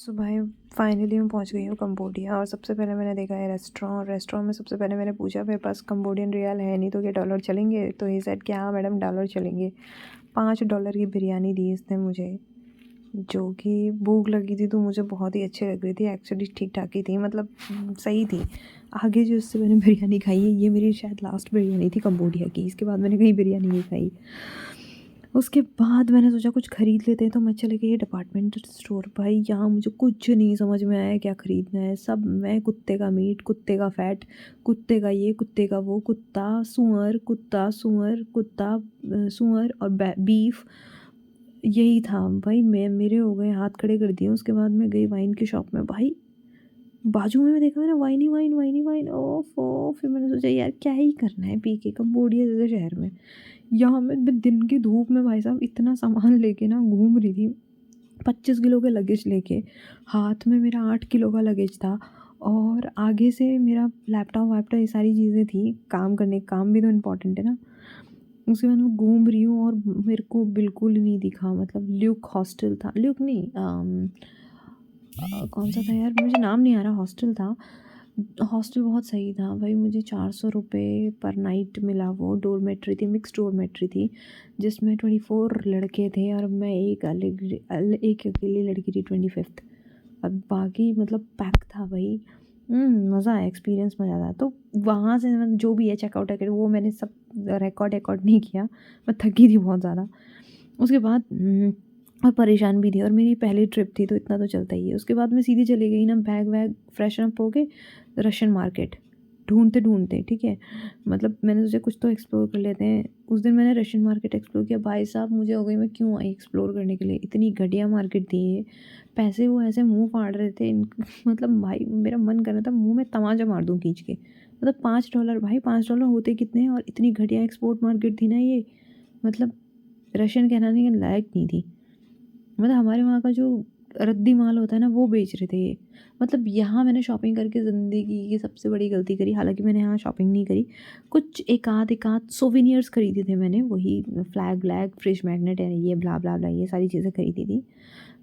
सो भाई फाइनली मैं पहुंच गई हूँ कंबोडिया। और सबसे पहले मैंने देखा है रेस्टोरेंट में। सबसे पहले मैंने पूछा मेरे पास कंबोडियन रियाल है नहीं तो क्या डॉलर चलेंगे, तो ये सेड कि हाँ मैडम डॉलर चलेंगे। $5 की बिरयानी दी इसने मुझे, जो कि भूख लगी थी तो मुझे बहुत ही अच्छी लग रही थी। एक्चुअली ठीक ठाक ही थी, मतलब सही थी। आगे जो उससे मैंने बिरयानी खाई है, ये मेरी शायद लास्ट बिरयानी थी कंबोडिया की। इसके बाद मैंने कहीं बिरयानी नहीं खाई। उसके बाद मैंने सोचा कुछ ख़रीद लेते हैं, तो मैं चले गई डिपार्टमेंटल स्टोर। भाई यहाँ मुझे कुछ नहीं समझ में आया क्या ख़रीदना है। सब मैं कुत्ते का मीट, कुत्ते का फैट, कुत्ते का ये, कुत्ते का वो, कुत्ता सूअर, कुत्ता सूअर, कुत्ता सूअर और बीफ, यही था भाई। मेरे हो गए हाथ खड़े कर दिए। उसके बाद मैं गई वाइन की शॉप में। भाई बाजू में मैं देखा मैंने वाइन ही वाइन, वाइन ही वाइन। ओफ फिर मैंने सोचा यार क्या ही करना है पी के कंबोडिया जैसे शहर में। यहाँ मैं दिन की धूप में भाई साहब इतना सामान लेके ना घूम रही थी। 25 किलो के लगेज लेके, हाथ में मेरा 8 किलो का लगेज था, और आगे से मेरा लैपटॉप वैपटॉप ये सारी चीज़ें थी काम करने। काम भी तो इम्पोर्टेंट है ना। उसके बाद मैं घूम रही हूँ और मेरे को बिल्कुल नहीं दिखा। मतलब ल्यूक हॉस्टल था, ल्यूक नहीं, कौन सा था यार, मुझे नाम नहीं आ रहा। हॉस्टल था। हॉस्टल बहुत सही था भाई। मुझे 400 रुपये पर नाइट मिला। वो डोरमेट्री थी, मिक्स डोरमेट्री थी, जिसमें 24 लड़के थे और मैं एक अकेली लड़की थी, 25th। और बाकी मतलब पैक था भाई। मज़ा आया, एक्सपीरियंस मज़ा आया। तो वहाँ से मैं जो भी है चेकआउट है वो मैंने सब रिकॉर्ड नहीं किया। मैं थकी थी बहुत ज़्यादा। उसके बाद और परेशान भी थी, और मेरी पहली ट्रिप थी तो इतना तो चलता ही है। उसके बाद मैं सीधी चली गई ना, बैग वैग फ्रेशन अप हो के रशियन मार्केट ढूंढते ढूंढते, ठीक है। मतलब मैंने सोचा कुछ तो एक्सप्लोर कर लेते हैं। उस दिन मैंने रशियन मार्केट एक्सप्लोर किया। भाई साहब मुझे हो गई मैं क्यों आई एक्सप्लोर करने के लिए, इतनी घटिया मार्केट थी ये। पैसे वो ऐसे मुंह फाड़ रहे थे मतलब भाई मेरा मन कर रहा था मुंह में तमाचा मार दूँ खींच के। मतलब $5 भाई, $5 होते कितने हैं। और इतनी घटिया एक्सपोर्ट मार्केट थी ना ये, मतलब रशियन कहलाने के लायक नहीं थी। मतलब हमारे वहाँ का जो रद्दी माल होता है ना वो बेच रहे थे ये। मतलब यहाँ मैंने शॉपिंग करके ज़िंदगी की सबसे बड़ी गलती करी। हालांकि मैंने यहाँ शॉपिंग नहीं करी, कुछ एक आध सोविनियर्स खरीदे थे मैंने। वही फ्लैग व्लैग, फ्रिज मैग्नेट है, ये ब्ला ब्ला ब्ला, ये सारी चीज़ें खरीदी थी।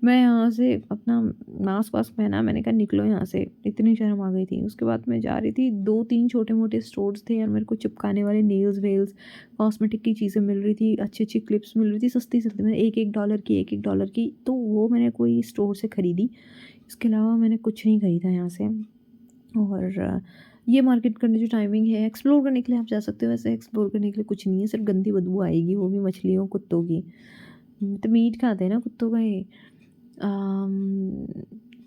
मैं यहाँ से अपना मास्क वास्क पहना, मैंने कहा निकलो यहाँ से, इतनी शर्म आ गई थी। उसके बाद मैं जा रही थी, 2-3 छोटे मोटे स्टोर्स थे और मेरे को चिपकाने वाले नेल्स वेल्स, कॉस्मेटिक की चीज़ें मिल रही थी, अच्छी अच्छी क्लिप्स मिल रही थी सस्ती सस्ती। मैंने $1 की, तो वो मैंने कोई स्टोर से ख़रीदी। इसके अलावा मैंने कुछ नहीं ख़रीदा यहाँ से। और ये मार्केट करने जो टाइमिंग है, एक्सप्लोर करने के लिए आप जा सकते हो। वैसे एक्सप्लोर करने के लिए कुछ नहीं है, सिर्फ गंदी बदबू आएगी, वो भी मछलियों कुत्तों की। तो मीट खाते हैं ना कुत्तों का ये।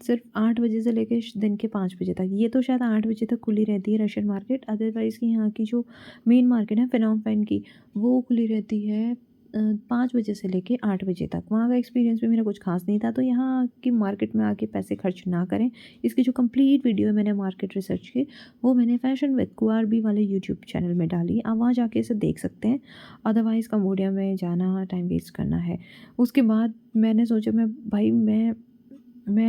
सिर्फ 8 बजे से लेके दिन के 5 बजे तक। ये तो शायद 8 बजे तक खुली रहती है रशियन मार्केट। अदरवाइज़ की यहाँ की जो मेन मार्केट है फिनोम पेन की, वो खुली रहती है 5 बजे से लेके 8 बजे तक। वहाँ का एक्सपीरियंस भी मेरा कुछ खास नहीं था। तो यहाँ की मार्केट में आके पैसे खर्च ना करें। इसकी जो कंप्लीट वीडियो है मैंने मार्केट रिसर्च की, वो मैंने फैशन विद कुआरबी वाले यूट्यूब चैनल में डाली है। आप वहाँ जाके इसे देख सकते हैं। अदरवाइज़ कंबोडिया में जाना टाइम वेस्ट करना है। उसके बाद मैंने सोचा मैं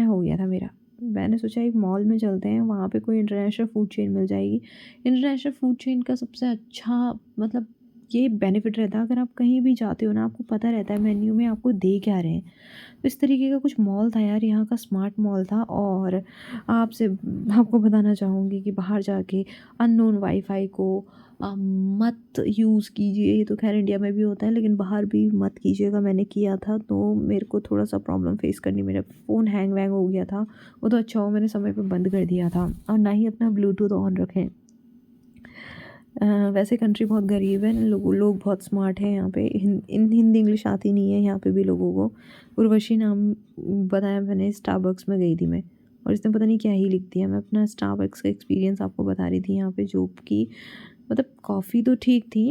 हो गया था मेरा। मैंने सोचा एक मॉल में चलते हैं, वहाँ पे कोई इंटरनेशनल फूड चेन मिल जाएगी। इंटरनेशनल फूड चेन का सबसे अच्छा मतलब ये बेनिफिट रहता है, अगर आप कहीं भी जाते हो ना, आपको पता रहता है मेन्यू में आपको दे क्या रहे हैं। तो इस तरीके का कुछ मॉल था यार, यहाँ का स्मार्ट मॉल था। और आपको बताना चाहूँगी कि बाहर जाके अननोन वाईफाई को मत यूज़ कीजिए। ये तो खैर इंडिया में भी होता है, लेकिन बाहर भी मत कीजिएगा। मैंने किया था तो मेरे को थोड़ा सा प्रॉब्लम फेस करनी, मेरा फ़ोन हैंग वैंग हो गया था। वो तो अच्छा हो मैंने समय पे बंद कर दिया था। और ना ही अपना ब्लूटूथ ऑन रखें। वैसे कंट्री बहुत गरीब है, लोग बहुत स्मार्ट हैं यहाँ पे। हिंदी इंग्लिश आती नहीं है यहाँ पे भी लोगों को। उर्वशी नाम बताया मैंने, स्टारबक्स में गई थी मैं, और इसने पता नहीं क्या ही लिख दिया। मैं अपना स्टारबक्स का एक्सपीरियंस आपको बता रही थी यहाँ पे जॉब की। मतलब कॉफ़ी तो ठीक थी,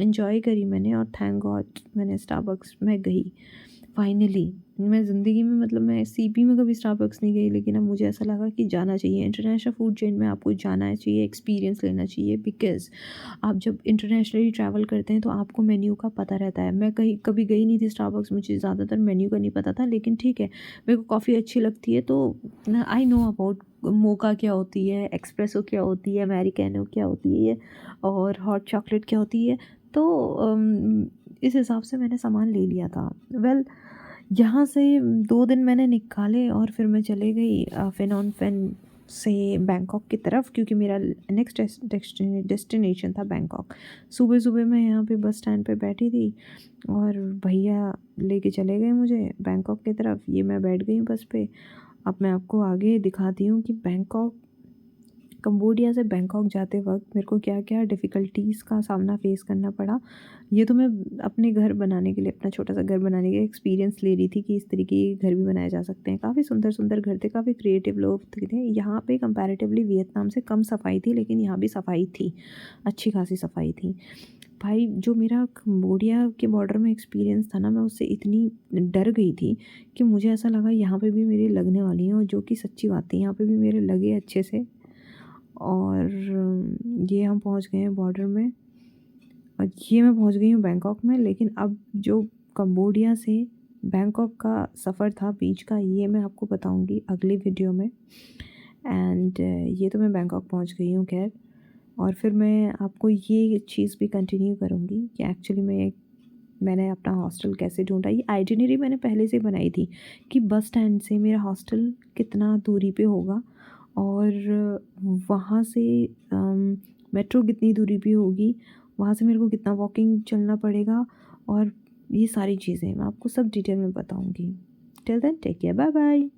एंजॉय करी मैंने, और थैंक गॉड मैंने स्टारबक्स में गई फाइनली। मैं ज़िंदगी में मतलब मैं सीपी में कभी स्टारबक्स नहीं गई, लेकिन अब मुझे ऐसा लगा कि जाना चाहिए। इंटरनेशनल फूड चेन में आपको जाना चाहिए, एक्सपीरियंस लेना चाहिए। बिकॉज़ आप जब इंटरनेशनली ट्रैवल करते हैं तो आपको मेन्यू का पता रहता है। मैं कहीं कभी गई नहीं थी स्टारबक्स, मुझे ज़्यादातर मेन्यू का नहीं पता था, लेकिन ठीक है, मेरे को कॉफ़ी अच्छी लगती है तो आई नो अबाउट मोका क्या होती है, एक्सप्रेसो क्या होती है, अमेरिकानो क्या होती है, और हॉट चॉकलेट क्या होती है। तो इस हिसाब से मैंने सामान ले लिया था। वेल यहाँ से 2 दिन मैंने निकाले और फिर मैं चले गई फ़िनॉन फ़िन से बैंकॉक की तरफ, क्योंकि मेरा नेक्स्ट डेस्टिनेशन था बैंकॉक। सुबह-सुबह मैं यहाँ पे बस स्टैंड पे बैठी थी और भैया लेके चले गए मुझे बैंकॉक की तरफ। ये मैं बैठ गई बस पे। अब मैं आपको आगे दिखाती हूँ कि कंबोडिया से बैंकॉक जाते वक़्त मेरे को क्या-क्या डिफ़िकल्टीज़ का सामना फ़ेस करना पड़ा। ये तो मैं अपने घर बनाने के लिए, अपना छोटा-सा घर बनाने के लिए एक्सपीरियंस ले रही थी कि इस तरीके के घर भी बनाए जा सकते हैं। काफ़ी सुंदर-सुंदर घर थे, काफ़ी क्रिएटिव लोग थे। यहाँ पे कंपैरेटिवली वियतनाम से कम सफाई थी, लेकिन यहाँ भी सफाई थी, अच्छी खासी सफाई थी। भाई जो मेरा कंबोडिया के बॉर्डर में एक्सपीरियंस था ना, मैं उससे इतनी डर गई थी कि मुझे ऐसा लगा यहाँ पे भी मेरे लगने वाली हैं, और जो कि सच्ची बात थी, यहाँ पे भी मेरे लगे अच्छे से। और ये हम पहुँच गए हैं बॉर्डर में, और ये मैं पहुँच गई हूँ बैंकॉक में। लेकिन अब जो कंबोडिया से बैंकॉक का सफ़र था बीच का, ये मैं आपको बताऊँगी अगली वीडियो में। एंड ये तो मैं बैंकॉक पहुँच गई हूँ खैर। और फिर मैं आपको ये चीज़ भी कंटिन्यू करूँगी कि एक्चुअली मैंने अपना हॉस्टल कैसे ढूँढा। ये आइटिनरी मैंने पहले से बनाई थी कि बस स्टैंड से मेरा हॉस्टल कितना दूरी पे होगा, और वहाँ से मेट्रो कितनी दूरी पे होगी, वहाँ से मेरे को कितना वॉकिंग चलना पड़ेगा, और ये सारी चीज़ें मैं आपको सब डिटेल में बताऊँगी। Till then take care, bye bye.